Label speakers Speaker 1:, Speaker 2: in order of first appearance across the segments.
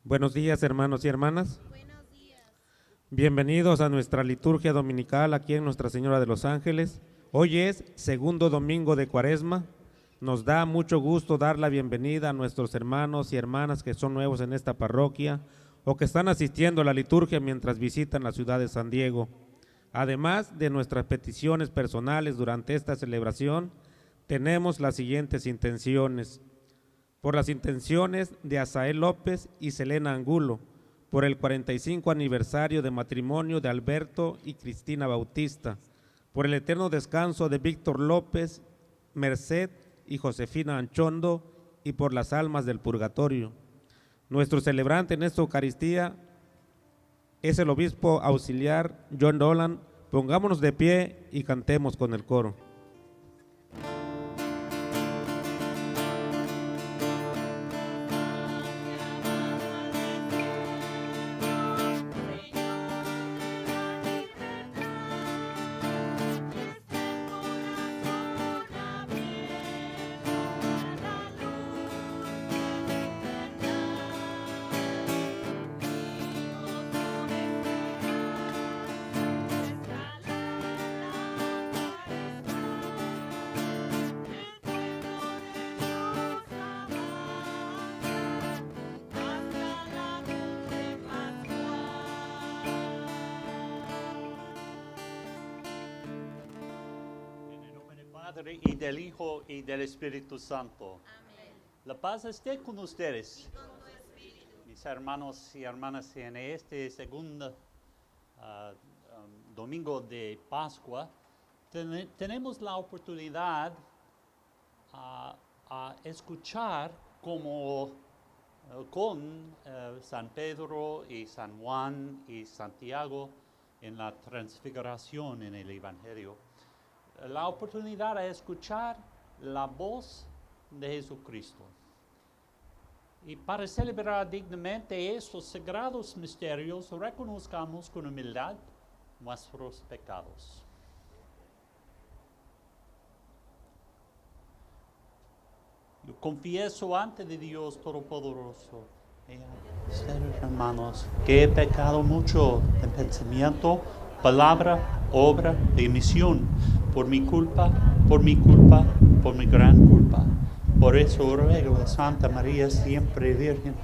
Speaker 1: Buenos días, hermanos y hermanas.
Speaker 2: Buenos días.
Speaker 1: Bienvenidos a nuestra liturgia dominical aquí en Nuestra Señora de los Ángeles. Hoy es segundo domingo de Cuaresma. Nos da mucho gusto dar la bienvenida a nuestros hermanos y hermanas que son nuevos en esta parroquia o que están asistiendo a la liturgia mientras visitan la ciudad de San Diego. Además de nuestras peticiones personales durante esta celebración, tenemos las siguientes intenciones. Por las intenciones de Asael López y Selena Angulo, por el 45 aniversario de matrimonio de Alberto y Cristina Bautista, por el eterno descanso de Víctor López, Merced y Josefina Anchondo, y por las almas del purgatorio. Nuestro celebrante en esta Eucaristía es el obispo auxiliar John Dolan. Pongámonos de pie y cantemos con el coro.
Speaker 3: Y del Hijo y del Espíritu Santo.
Speaker 2: Amén.
Speaker 3: La paz esté con ustedes,
Speaker 2: Y con tu espíritu.
Speaker 3: mis hermanos y hermanas, en este segundo domingo de Pascua. Tenemos la oportunidad a escuchar con San Pedro y San Juan y Santiago en la transfiguración en el Evangelio. La oportunidad de escuchar la voz de Jesucristo. Y para celebrar dignamente estos sagrados misterios, reconozcamos con humildad nuestros pecados. Yo confieso ante Dios Todopoderoso, hermanos, que he pecado mucho en pensamiento, palabra, obra y omisión, por mi culpa, por mi gran culpa. Por eso ruego a Santa María, siempre Virgen,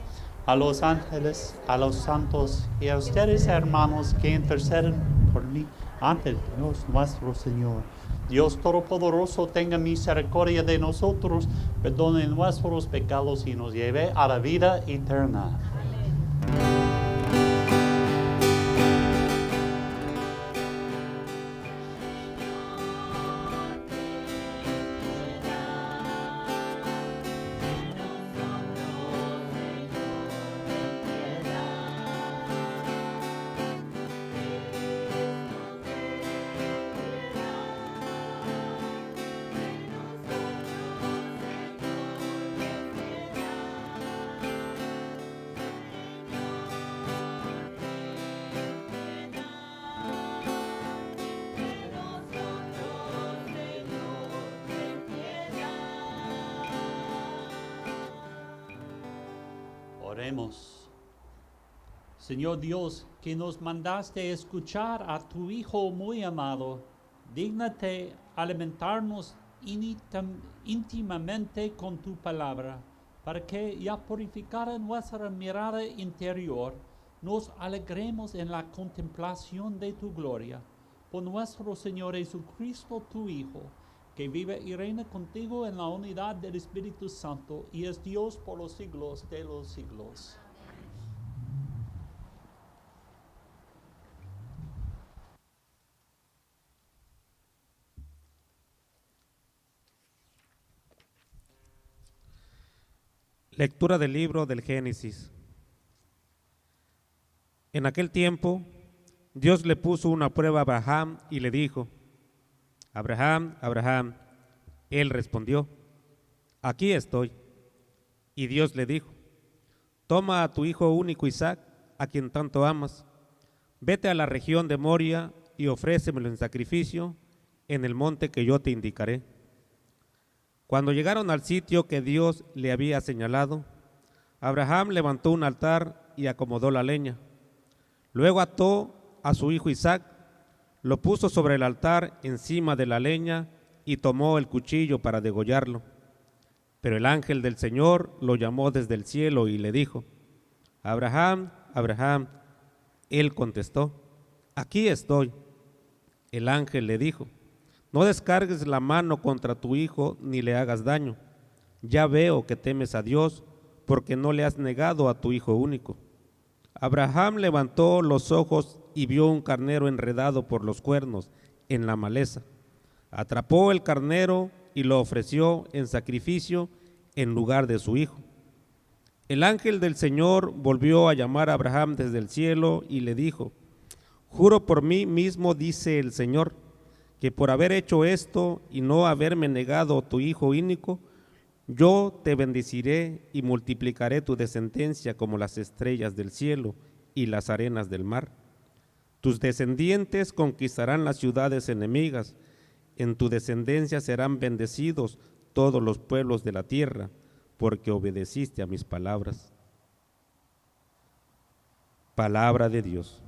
Speaker 3: a los ángeles, a los santos y a ustedes, hermanos, que interceden por mí ante Dios nuestro Señor. Dios Todopoderoso tenga misericordia de nosotros, perdone nuestros pecados y nos lleve a la vida eterna. Oremos. Señor Dios, que nos mandaste escuchar a tu Hijo muy amado, dígnate alimentarnos íntimamente con tu palabra, para que, ya purificada nuestra mirada interior, nos alegremos en la contemplación de tu gloria. Por nuestro Señor Jesucristo, tu Hijo, que vive y reina contigo en la unidad del Espíritu Santo, y es Dios por los siglos de los siglos.
Speaker 1: Lectura del libro del Génesis. En aquel tiempo, Dios le puso una prueba a Abraham y le dijo: Abraham, Abraham. Él respondió: aquí estoy. Y Dios le dijo: toma a tu hijo único Isaac, a quien tanto amas, vete a la región de Moria y ofrécemelo en sacrificio en el monte que yo te indicaré. Cuando llegaron al sitio que Dios le había señalado, Abraham levantó un altar y acomodó la leña. Luego ató a su hijo Isaac, lo puso sobre el altar encima de la leña y tomó el cuchillo para degollarlo. Pero el ángel del Señor lo llamó desde el cielo y le dijo: Abraham, Abraham. Él contestó: aquí estoy. El ángel le dijo: no descargues la mano contra tu hijo ni le hagas daño. Ya veo que temes a Dios, porque no le has negado a tu hijo único. Abraham levantó los ojos y vio un carnero enredado por los cuernos en la maleza. Atrapó el carnero y lo ofreció en sacrificio en lugar de su hijo. El ángel del Señor volvió a llamar a Abraham desde el cielo y le dijo: juro por mí mismo, dice el Señor, que por haber hecho esto y no haberme negado tu hijo único, yo te bendeciré y multiplicaré tu descendencia como las estrellas del cielo y las arenas del mar. Tus descendientes conquistarán las ciudades enemigas. En tu descendencia serán bendecidos todos los pueblos de la tierra, porque obedeciste a mis palabras. Palabra de Dios.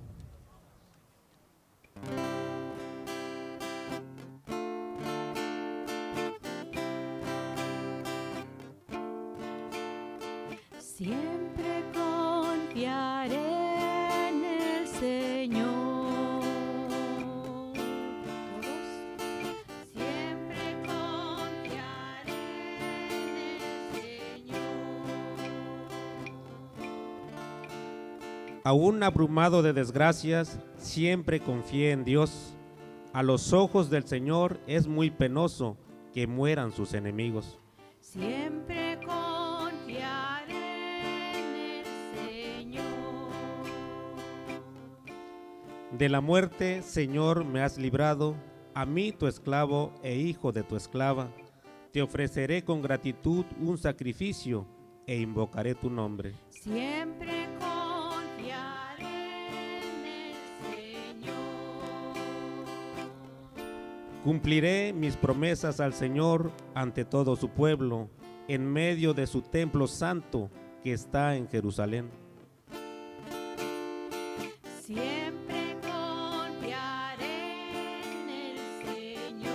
Speaker 2: Siempre confiaré en el Señor. ¿Todos? Siempre confiaré en el Señor.
Speaker 1: Aún abrumado de desgracias, siempre confié en Dios. A los ojos del Señor es muy penoso que mueran sus enemigos.
Speaker 2: Siempre confiaré en el Señor.
Speaker 1: De la muerte, Señor, me has librado, a mí tu esclavo e hijo de tu esclava. Te ofreceré con gratitud un sacrificio e invocaré tu nombre.
Speaker 2: Siempre confiaré en el Señor.
Speaker 1: Cumpliré mis promesas al Señor ante todo su pueblo, en medio de su templo santo que está en Jerusalén.
Speaker 2: Siempre confiaré en el Señor.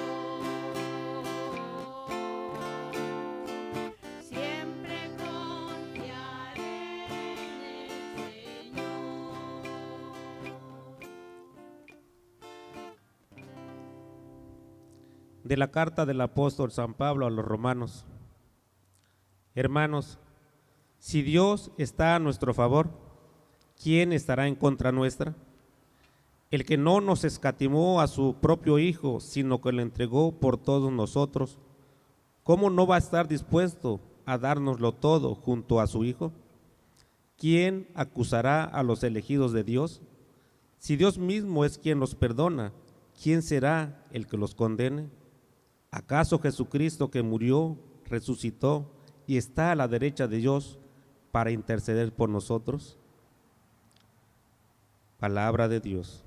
Speaker 2: Siempre confiaré en el Señor.
Speaker 1: De la carta del apóstol San Pablo a los romanos. Hermanos, si Dios está a nuestro favor, ¿quién estará en contra nuestra? El que no nos escatimó a su propio Hijo, sino que lo entregó por todos nosotros, ¿cómo no va a estar dispuesto a dárnoslo todo junto a su Hijo? ¿Quién acusará a los elegidos de Dios? Si Dios mismo es quien los perdona, ¿quién será el que los condene? ¿Acaso Jesucristo, que murió, resucitó y está a la derecha de Dios para interceder por nosotros? Palabra de Dios.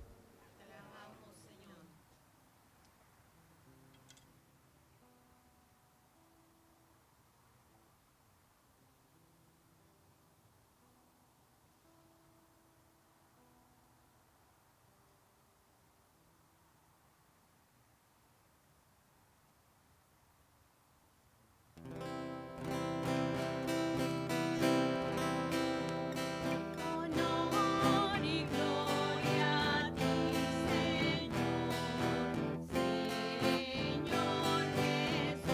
Speaker 2: Honor y gloria a ti, Señor, Señor Jesús.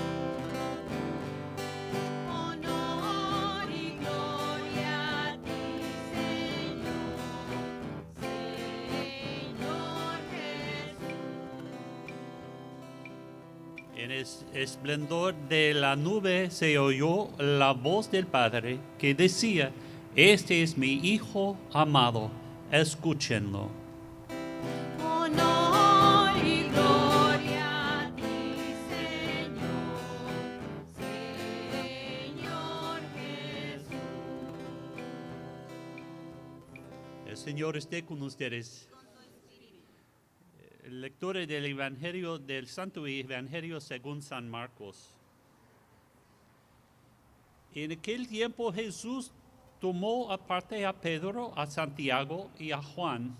Speaker 2: Honor y gloria a ti, Señor, Señor Jesús.
Speaker 3: En el esplendor de la nube se oyó la voz del Padre que decía: este es mi Hijo amado, escúchenlo.
Speaker 2: Honor y gloria a ti, Señor, Señor Jesús.
Speaker 3: El Señor esté con ustedes. Lectura del Evangelio del Santo Evangelio según San Marcos. En aquel tiempo Jesús tomó aparte a Pedro, a Santiago y a Juan,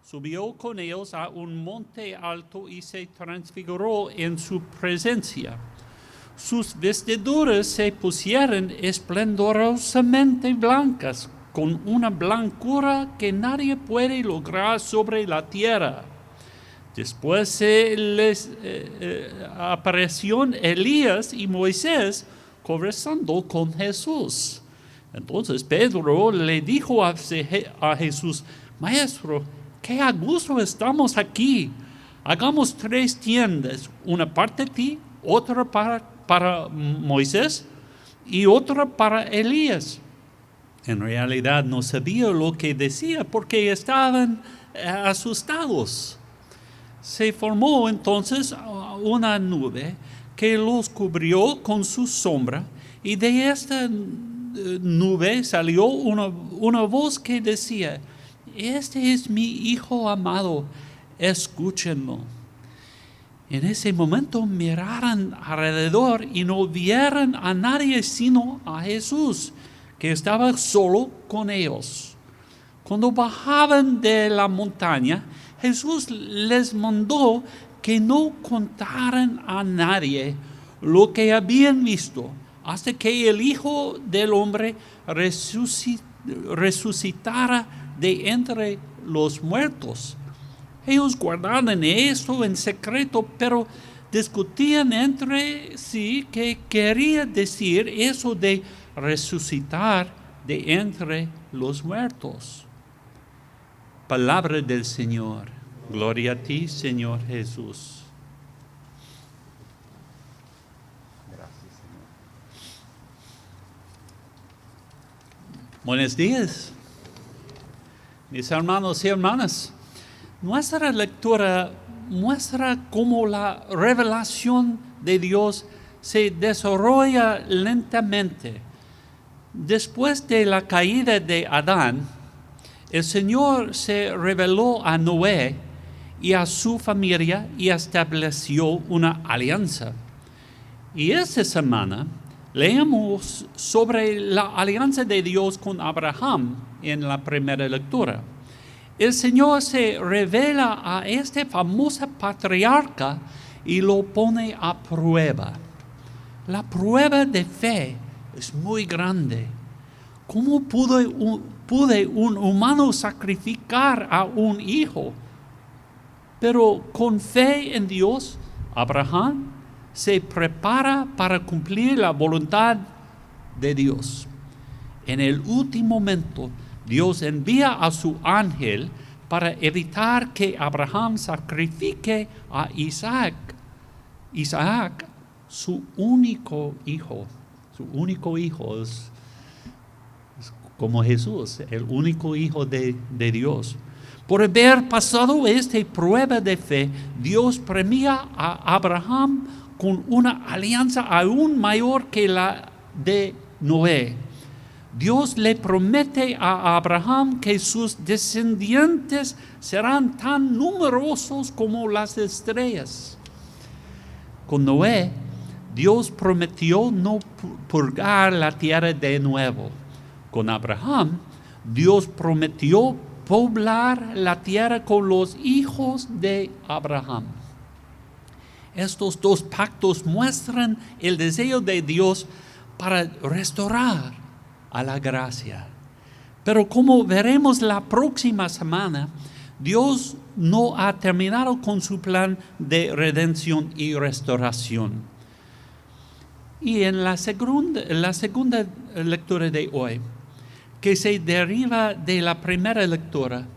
Speaker 3: subió con ellos a un monte alto y se transfiguró en su presencia. Sus vestiduras se pusieron esplendorosamente blancas, con una blancura que nadie puede lograr sobre la tierra. Después se les apareció Elías y Moisés conversando con Jesús. Entonces Pedro le dijo a Jesús: Maestro, qué a gusto estamos aquí. Hagamos 3 tiendas, una para ti, otra para Moisés y otra para Elías. En realidad no sabía lo que decía porque estaban asustados. Se formó entonces una nube que los cubrió con su sombra, y de esta nube salió una voz que decía: Este es mi Hijo amado, escúchenlo. En ese momento miraron alrededor y no vieron a nadie sino a Jesús, que estaba solo con ellos. Cuando bajaban de la montaña, Jesús les mandó que no contaran a nadie lo que habían visto, hasta que el Hijo del Hombre resucitara de entre los muertos. Ellos guardaban esto en secreto, pero discutían entre sí qué quería decir eso de resucitar de entre los muertos. Palabra del Señor. Gloria a ti, Señor Jesús. Gracias, Señor. Buenos días, mis hermanos y hermanas. Nuestra lectura muestra cómo la revelación de Dios se desarrolla lentamente. Después de la caída de Adán, el Señor se reveló a Noé y a su familia y estableció una alianza. Y esta semana leemos sobre la alianza de Dios con Abraham en la primera lectura. El Señor se revela a este famoso patriarca y lo pone a prueba. La prueba de fe es muy grande. ¿Cómo puede un humano sacrificar a un hijo? Pero con fe en Dios, Abraham se prepara para cumplir la voluntad de Dios. En el último momento, Dios envía a su ángel para evitar que Abraham sacrifique a Isaac, su único hijo. Su único hijo es como Jesús, el único hijo de Dios. Por haber pasado esta prueba de fe, Dios premia a Abraham con una alianza aún mayor que la de Noé. Dios le promete a Abraham que sus descendientes serán tan numerosos como las estrellas. Con Noé, Dios prometió no purgar la tierra de nuevo. Con Abraham, Dios prometió poblar la tierra con los hijos de Abraham. Estos 2 pactos muestran el deseo de Dios para restaurar a la gracia. Pero como veremos la próxima semana, Dios no ha terminado con su plan de redención y restauración. Y en la segunda lectura de hoy, que se deriva de la primera lectura,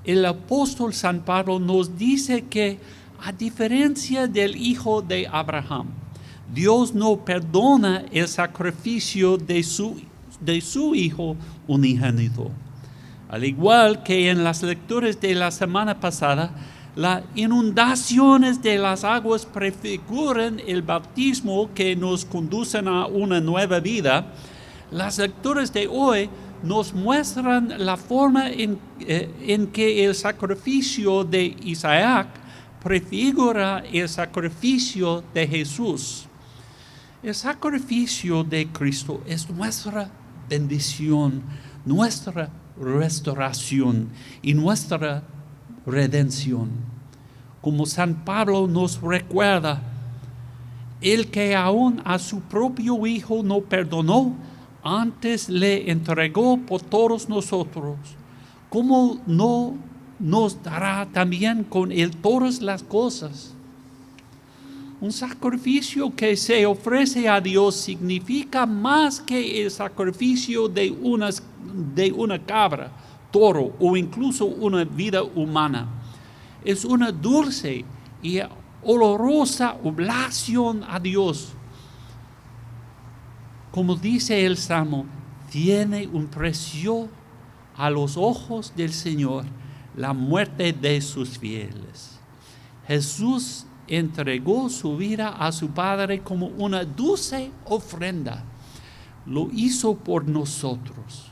Speaker 3: el apóstol San Pablo nos dice que, a diferencia del hijo de Abraham, Dios no perdona el sacrificio de su hijo unigénito. Al igual que en las lecturas de la semana pasada, las inundaciones de las aguas prefiguran el bautismo que nos conducen a una nueva vida. Las lecturas de hoy nos muestran la forma en que el sacrificio de Isaac prefigura el sacrificio de Jesús. El sacrificio de Cristo es nuestra bendición, nuestra restauración y nuestra redención. Como San Pablo nos recuerda, el que aún a su propio Hijo no perdonó, antes le entregó por todos nosotros, ¿cómo no nos dará también con él todas las cosas? Un sacrificio que se ofrece a Dios significa más que el sacrificio de una cabra, toro o incluso una vida humana. Es una dulce y olorosa oblación a Dios. Como dice el Salmo, tiene un precio a los ojos del Señor la muerte de sus fieles. Jesús entregó su vida a su Padre como una dulce ofrenda. Lo hizo por nosotros.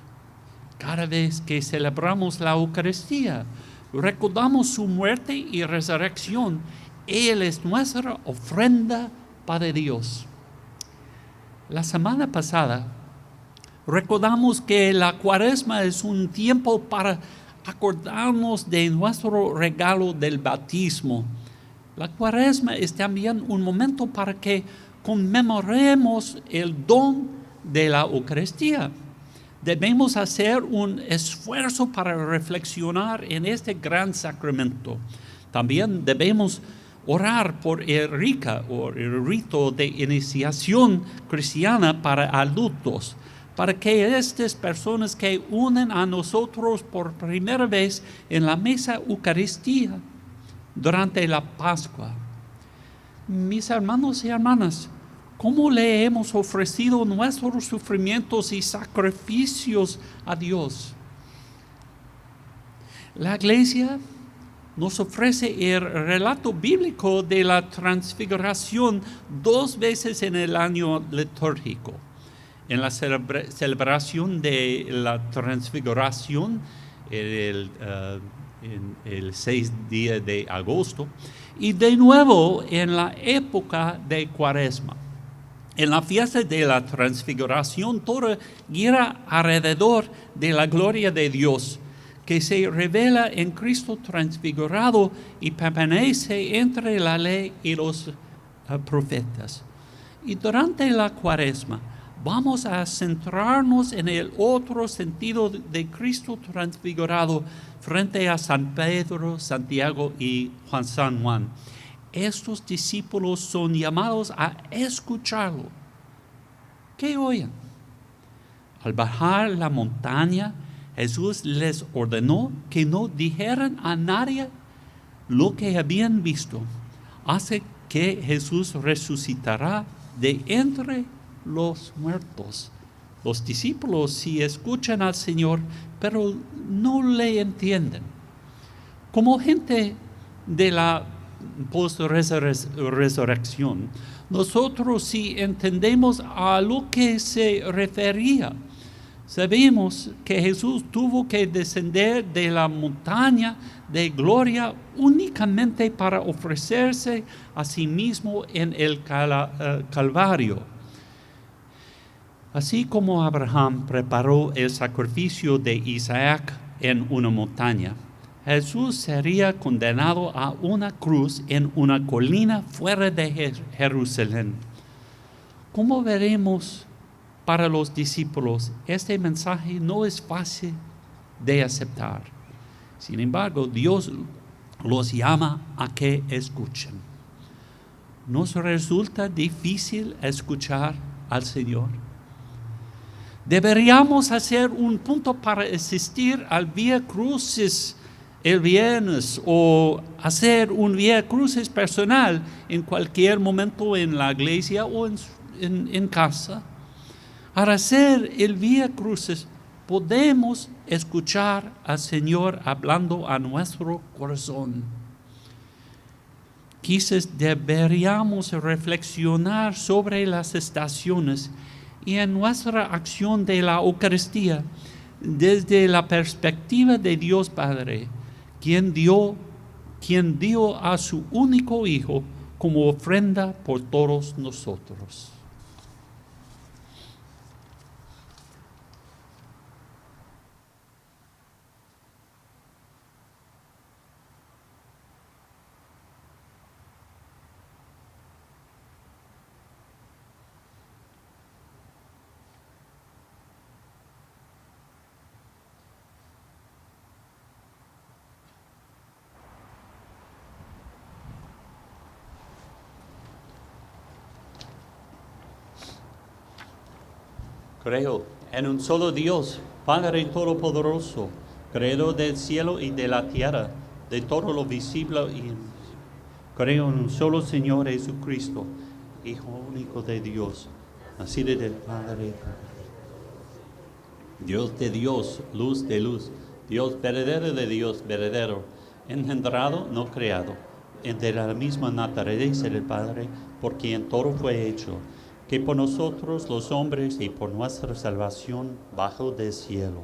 Speaker 3: Cada vez que celebramos la Eucaristía, recordamos su muerte y resurrección. Él es nuestra ofrenda para Dios. La semana pasada recordamos que la Cuaresma es un tiempo para acordarnos de nuestro regalo del bautismo. La Cuaresma es también un momento para que conmemoremos el don de la Eucaristía. Debemos hacer un esfuerzo para reflexionar en este gran sacramento. También debemos orar por el RICA, o el rito de iniciación cristiana para adultos, para que estas personas que unen a nosotros por primera vez en la mesa Eucaristía durante la Pascua. Mis hermanos y hermanas, ¿cómo le hemos ofrecido nuestros sufrimientos y sacrificios a Dios? La Iglesia nos ofrece el relato bíblico de la transfiguración 2 veces en el año litúrgico. En la celebración de la transfiguración, en el 6 día de agosto, y de nuevo en la época de Cuaresma. En la fiesta de la transfiguración, todo gira alrededor de la gloria de Dios, que se revela en Cristo transfigurado y permanece entre la ley y los profetas. Y durante la Cuaresma vamos a centrarnos en el otro sentido de Cristo transfigurado frente a San Pedro, Santiago y San Juan. Estos discípulos son llamados a escucharlo. ¿Qué oyen? Al bajar la montaña, Jesús les ordenó que no dijeran a nadie lo que habían visto, hasta que Jesús resucitará de entre los muertos. Los discípulos sí escuchan al Señor, pero no le entienden. Como gente de la post-resurrección, nosotros sí entendemos a lo que se refería. Sabemos que Jesús tuvo que descender de la montaña de gloria únicamente para ofrecerse a sí mismo en el Calvario. Así como Abraham preparó el sacrificio de Isaac en una montaña, Jesús sería condenado a una cruz en una colina fuera de Jerusalén. Como veremos, para los discípulos, este mensaje no es fácil de aceptar. Sin embargo, Dios los llama a que escuchen. ¿Nos resulta difícil escuchar al Señor? Deberíamos hacer un punto para asistir al Vía Crucis el viernes o hacer un Vía Crucis personal en cualquier momento en la iglesia o en casa. Al hacer el Vía Crucis podemos escuchar al Señor hablando a nuestro corazón. Quizás deberíamos reflexionar sobre las estaciones y en nuestra acción de la Eucaristía desde la perspectiva de Dios Padre, quien dio a su único Hijo como ofrenda por todos nosotros. Creo en un solo Dios, Padre Todopoderoso, Creador del cielo y de la tierra, de todo lo visible y invisible. Creo en un solo Señor Jesucristo, Hijo único de Dios, nacido del Padre. Dios de Dios, luz de luz, Dios verdadero de Dios verdadero, engendrado, no creado, de la misma naturaleza del Padre, por quien todo fue hecho, que por nosotros los hombres y por nuestra salvación bajó del cielo,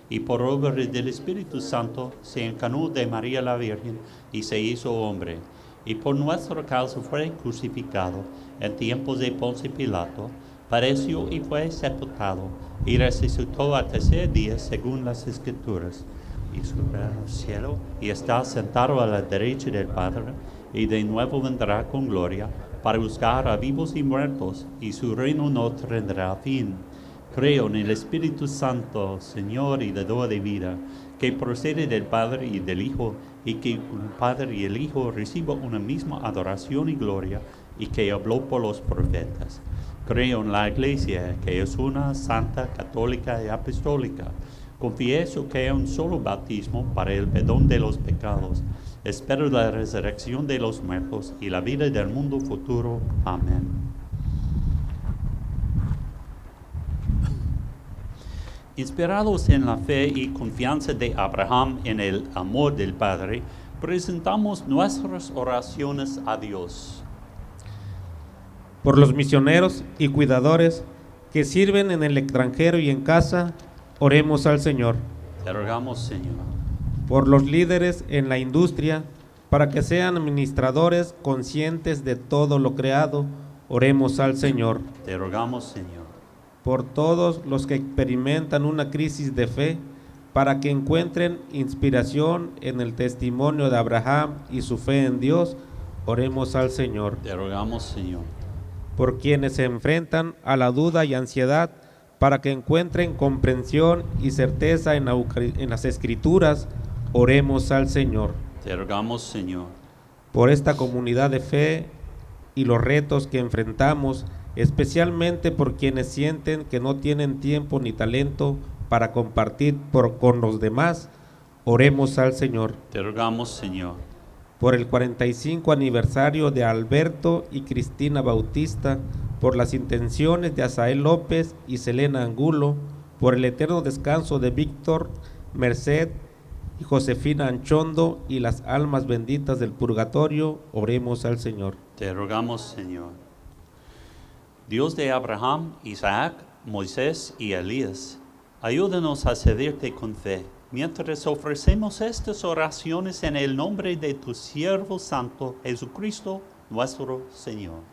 Speaker 3: y por obra del Espíritu Santo se encarnó de María la Virgen y se hizo hombre, y por nuestra causa fue crucificado en tiempos de Poncio Pilato, padeció y fue sepultado, y resucitó al tercer día según las Escrituras, y subió al cielo, y está sentado a la derecha del Padre, y de nuevo vendrá con gloria, para juzgar a vivos y muertos, y su reino no tendrá fin. Creo en el Espíritu Santo, Señor y dador de vida, que procede del Padre y del Hijo, y que el Padre y el Hijo reciban una misma adoración y gloria, y que habló por los profetas. Creo en la Iglesia, que es una, santa, católica y apostólica. Confieso que hay un solo bautismo para el perdón de los pecados. Espero la resurrección de los muertos y la vida del mundo futuro. Amén. Inspirados en la fe y confianza de Abraham en el amor del Padre, presentamos nuestras oraciones a Dios.
Speaker 1: Por los misioneros y cuidadores que sirven en el extranjero y en casa, oremos al Señor.
Speaker 3: Te rogamos, Señor.
Speaker 1: Por los líderes en la industria, para que sean administradores conscientes de todo lo creado, oremos al Señor.
Speaker 3: Te rogamos, Señor.
Speaker 1: Por todos los que experimentan una crisis de fe, para que encuentren inspiración en el testimonio de Abraham y su fe en Dios, oremos al Señor.
Speaker 3: Te rogamos, Señor.
Speaker 1: Por quienes se enfrentan a la duda y ansiedad, para que encuentren comprensión y certeza en las Escrituras, oremos al Señor.
Speaker 3: Te rogamos, Señor.
Speaker 1: Por esta comunidad de fe y los retos que enfrentamos, especialmente por quienes sienten que no tienen tiempo ni talento para compartir con los demás, oremos al Señor.
Speaker 3: Te rogamos, Señor.
Speaker 1: Por el 45 aniversario de Alberto y Cristina Bautista, por las intenciones de Asael López y Selena Angulo, por el eterno descanso de Víctor, Merced y Josefina Anchondo y las almas benditas del purgatorio, oremos al Señor.
Speaker 3: Te rogamos, Señor. Dios de Abraham, Isaac, Moisés y Elías, ayúdanos a servirte con fe, mientras ofrecemos estas oraciones en el nombre de tu siervo santo, Jesucristo, nuestro Señor.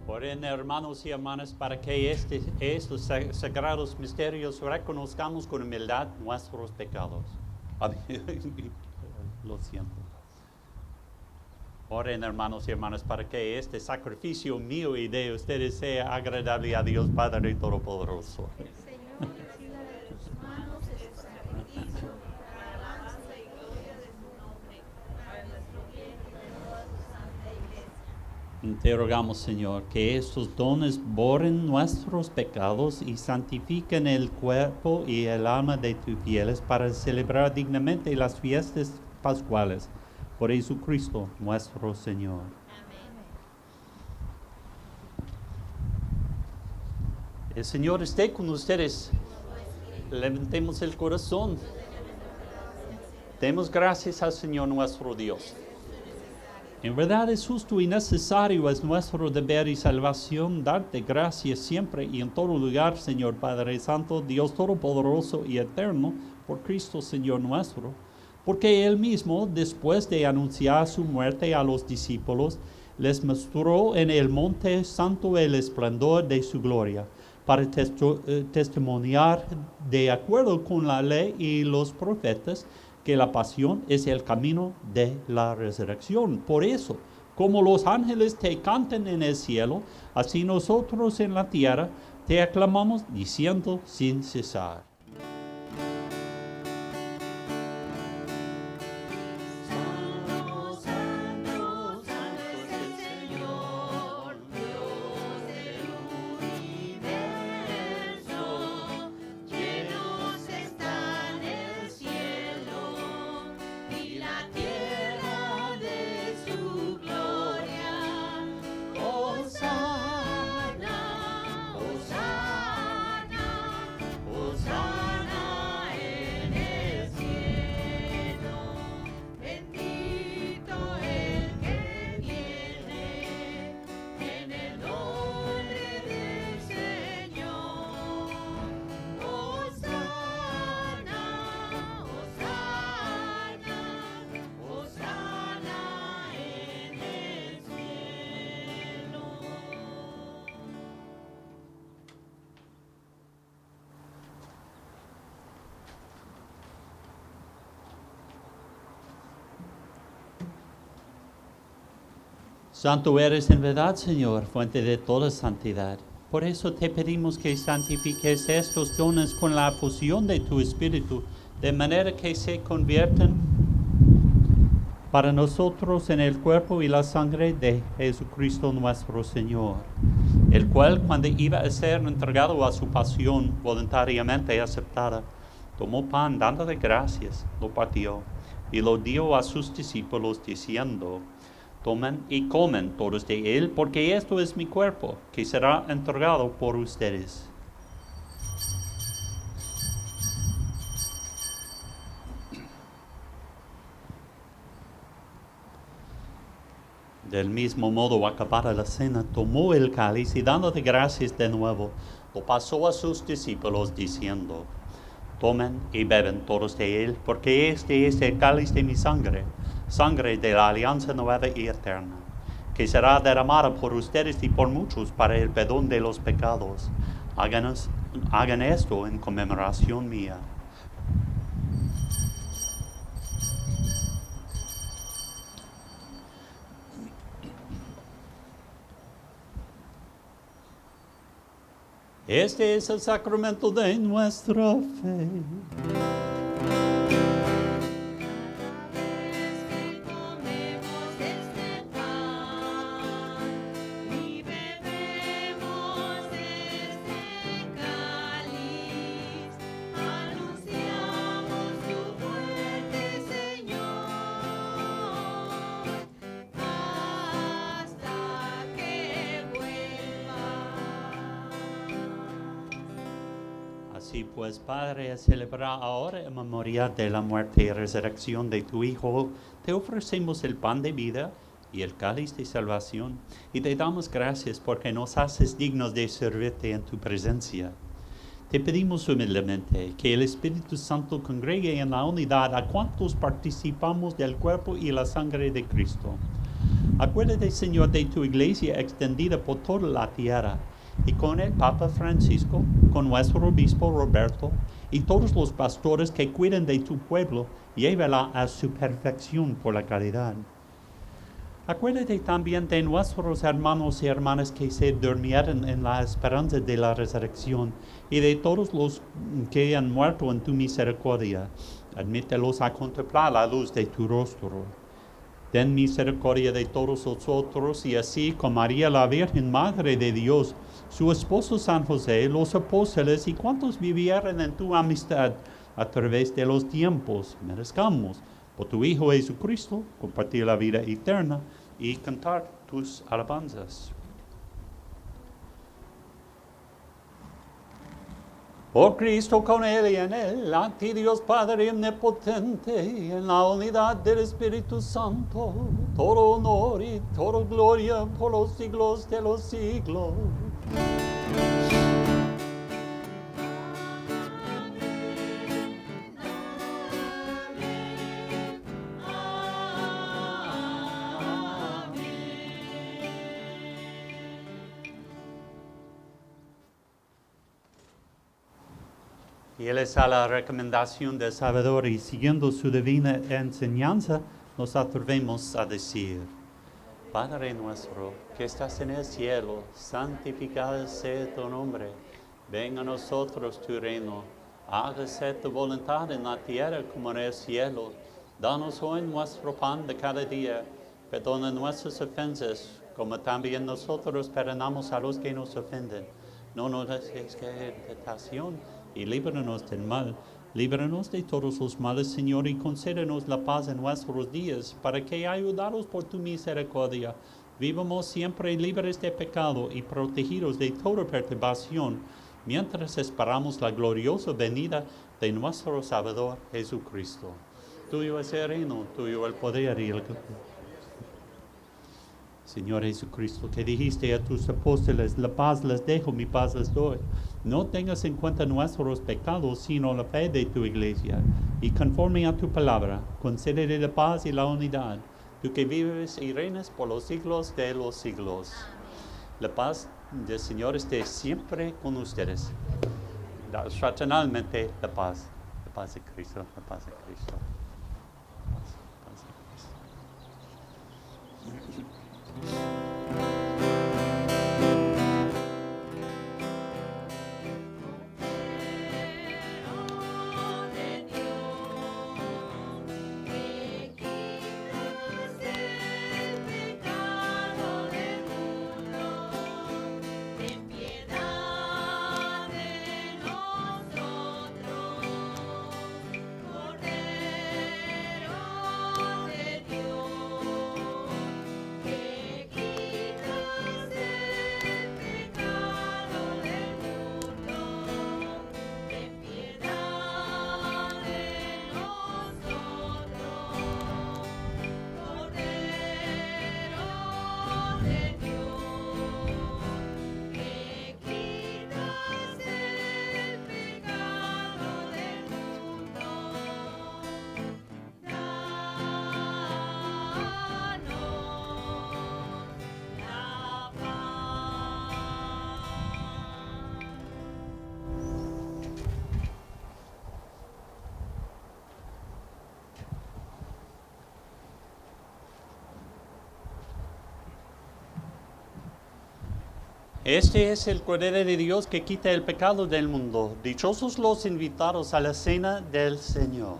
Speaker 3: Oren, hermanos y hermanas, para que estos sagrados misterios reconozcamos con humildad nuestros pecados. Lo siento. Oren, hermanos y hermanas, para que este sacrificio mío y de ustedes sea agradable a Dios Padre Todopoderoso.
Speaker 2: Señor, reciba de tus manos este sacrificio, para alabanza y gloria de tu nombre, para nuestro bien y de toda tu santa iglesia.
Speaker 3: Te rogamos, Señor, que estos dones borren nuestros pecados y santifiquen el cuerpo y el alma de tus fieles para celebrar dignamente las fiestas pascuales. Por Jesucristo nuestro Señor. El Señor esté con ustedes. Levantemos el corazón. Demos gracias al Señor nuestro Dios. En verdad es justo y necesario, es nuestro deber y salvación darte gracias siempre y en todo lugar, Señor Padre Santo, Dios Todopoderoso y Eterno, por Cristo Señor nuestro, porque Él mismo, después de anunciar su muerte a los discípulos, les mostró en el monte santo el esplendor de su gloria, para testimoniar de acuerdo con la ley y los profetas, que la pasión es el camino de la resurrección. Por eso, como los ángeles te cantan en el cielo, así nosotros en la tierra te aclamamos diciendo sin cesar.
Speaker 2: Santo, santo, santo es el Señor, Dios del universo. Llenos están el cielo y la tierra de su gloria. Hosana, Hosana, Hosana en el cielo. Bendito el que viene en el nombre del Señor. Hosana, Hosana, Hosana en el cielo.
Speaker 3: Santo eres en verdad, Señor, fuente de toda santidad. Por eso te pedimos que santifiques estos dones con la fusión de tu Espíritu, de manera que se conviertan para nosotros en el cuerpo y la sangre de Jesucristo nuestro Señor, el cual, cuando iba a ser entregado a su pasión voluntariamente aceptada, tomó pan dándole gracias, lo partió y lo dio a sus discípulos diciendo: tomen y comen todos de él, porque esto es mi cuerpo, que será entregado por ustedes. Del mismo modo, acabada la cena, tomó el cáliz y dándole gracias de nuevo, lo pasó a sus discípulos diciendo: tomen y beben todos de él, porque este es el cáliz de mi sangre, sangre de la alianza nueva y eterna, que será derramada por ustedes y por muchos para el perdón de los pecados. Hagan esto en conmemoración mía. Este es el sacramento de nuestra fe.
Speaker 2: Cada vez que comemos este pan y bebemos este cáliz, anunciamos tu muerte, Señor, hasta que vuelva.
Speaker 3: Así pues, Padre, a celebrar ahora en memoria de la muerte y resurrección de tu Hijo, te ofrecemos el pan de vida y el cáliz de salvación, y te damos gracias porque nos haces dignos de servirte en tu presencia. Te pedimos humildemente que el Espíritu Santo congregue en la unidad a cuantos participamos del cuerpo y la sangre de Cristo. Acuérdate, Señor, de tu iglesia extendida por toda la tierra, y con el Papa Francisco, con nuestro obispo Roberto, y todos los pastores que cuidan de tu pueblo, llévala a su perfección por la caridad. Acuérdate también de nuestros hermanos y hermanas que se durmieron en la esperanza de la resurrección y de todos los que han muerto en tu misericordia. Admítelos a contemplar la luz de tu rostro. Ten misericordia de todos nosotros y así con María la Virgen, Madre de Dios, su esposo San José, los apóstoles y cuantos vivieron en tu amistad a través de los tiempos, merezcamos por tu Hijo Jesucristo compartir la vida eterna y cantar tus alabanzas. Por Cristo, con Él y en Él, a ti Dios Padre omnipotente, en la unidad del Espíritu Santo, todo honor y toda gloria por los siglos de los siglos. Fieles a la recomendación del Salvador y siguiendo su divina enseñanza, nos atrevemos a decir: Padre nuestro, que estás en el cielo, santificado sea tu nombre. Venga a nosotros tu reino. Hágase tu voluntad en la tierra como en el cielo. Danos hoy nuestro pan de cada día. Perdona nuestras ofensas, como también nosotros perdonamos a los que nos ofenden. No nos dejes caer en tentación y líbranos del mal. Líbranos de todos los males, Señor, y concédenos la paz en nuestros días, para que, ayudados por tu misericordia, vivamos siempre libres de pecado y protegidos de toda perturbación, mientras esperamos la gloriosa venida de nuestro Salvador Jesucristo. Tuyo es el reino, tuyo el poder y el Señor Jesucristo, que dijiste a tus apóstoles: la paz les dejo, mi paz les doy. No tengas en cuenta nuestros pecados, sino la fe de tu iglesia. Y conforme a tu palabra, concédele la paz y la unidad, tú que vives y reinas por los siglos de los siglos. La paz del Señor esté siempre con ustedes. Daos fraternalmente la paz de Cristo, la paz de Cristo. La paz de Cristo. Este es el Cordero de Dios que quita el pecado del mundo. Dichosos los invitados a la cena del Señor.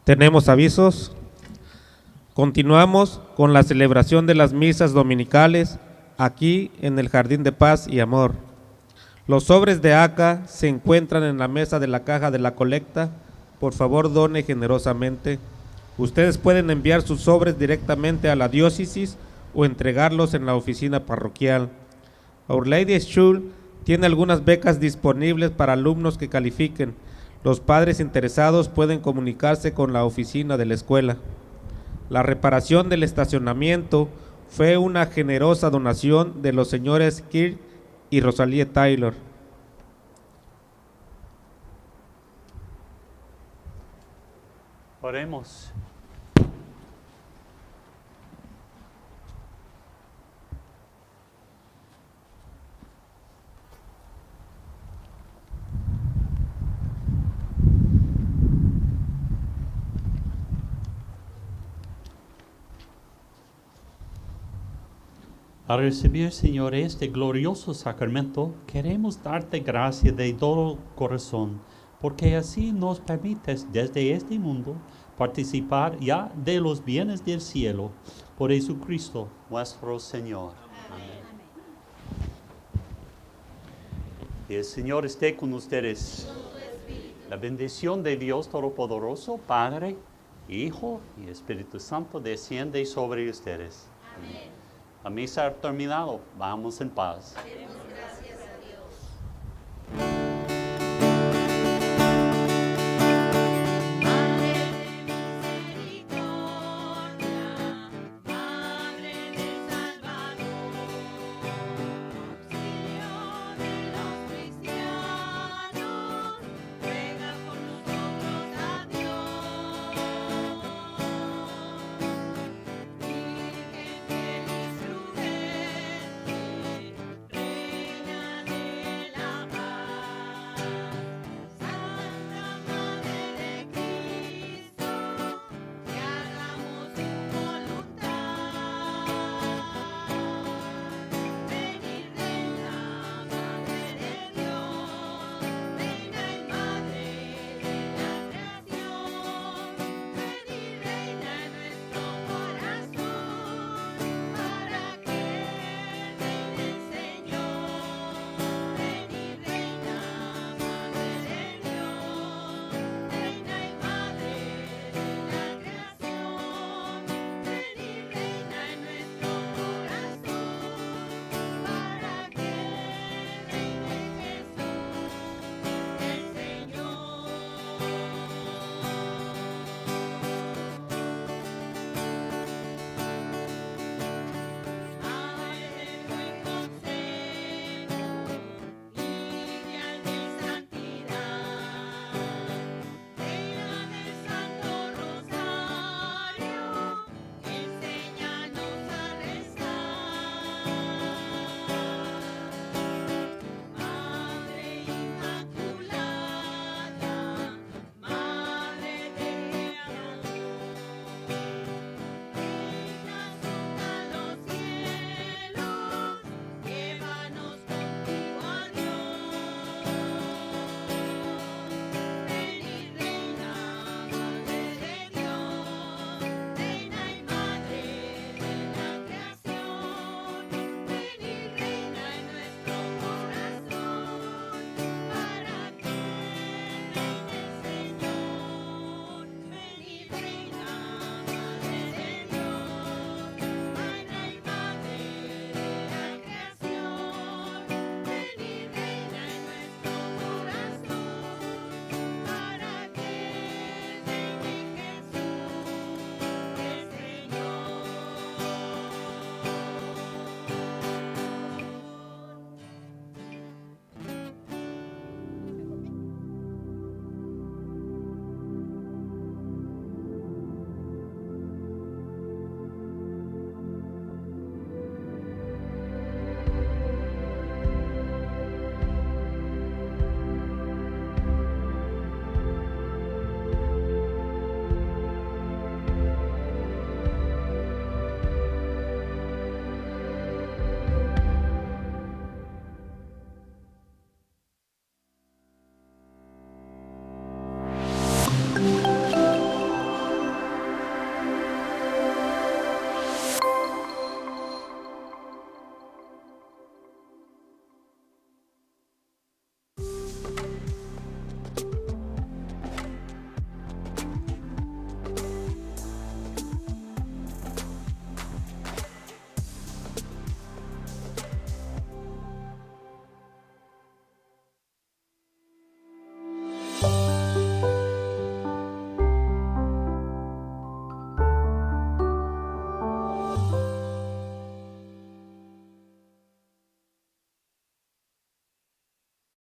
Speaker 1: Tenemos avisos. Continuamos con la celebración de las misas dominicales aquí en el Jardín de Paz y Amor. Los sobres de ACA se encuentran en la mesa de la caja de la colecta. Por favor, done generosamente. Ustedes pueden enviar sus sobres directamente a la diócesis o entregarlos en la oficina parroquial. Our Lady School tiene algunas becas disponibles para alumnos que califiquen. Los padres interesados pueden comunicarse con la oficina de la escuela. La reparación del estacionamiento fue una generosa donación de los señores Kirk y Rosalie Taylor.
Speaker 3: Oremos. Al recibir, Señor, este glorioso sacramento, queremos darte gracias de todo corazón, porque así nos permites desde este mundo participar ya de los bienes del cielo, por Jesucristo nuestro Señor. Amén. Y el Señor esté con ustedes. La bendición de Dios Todopoderoso, Padre, Hijo y Espíritu Santo desciende sobre ustedes. Amén. La misa ha terminado. Vamos en paz.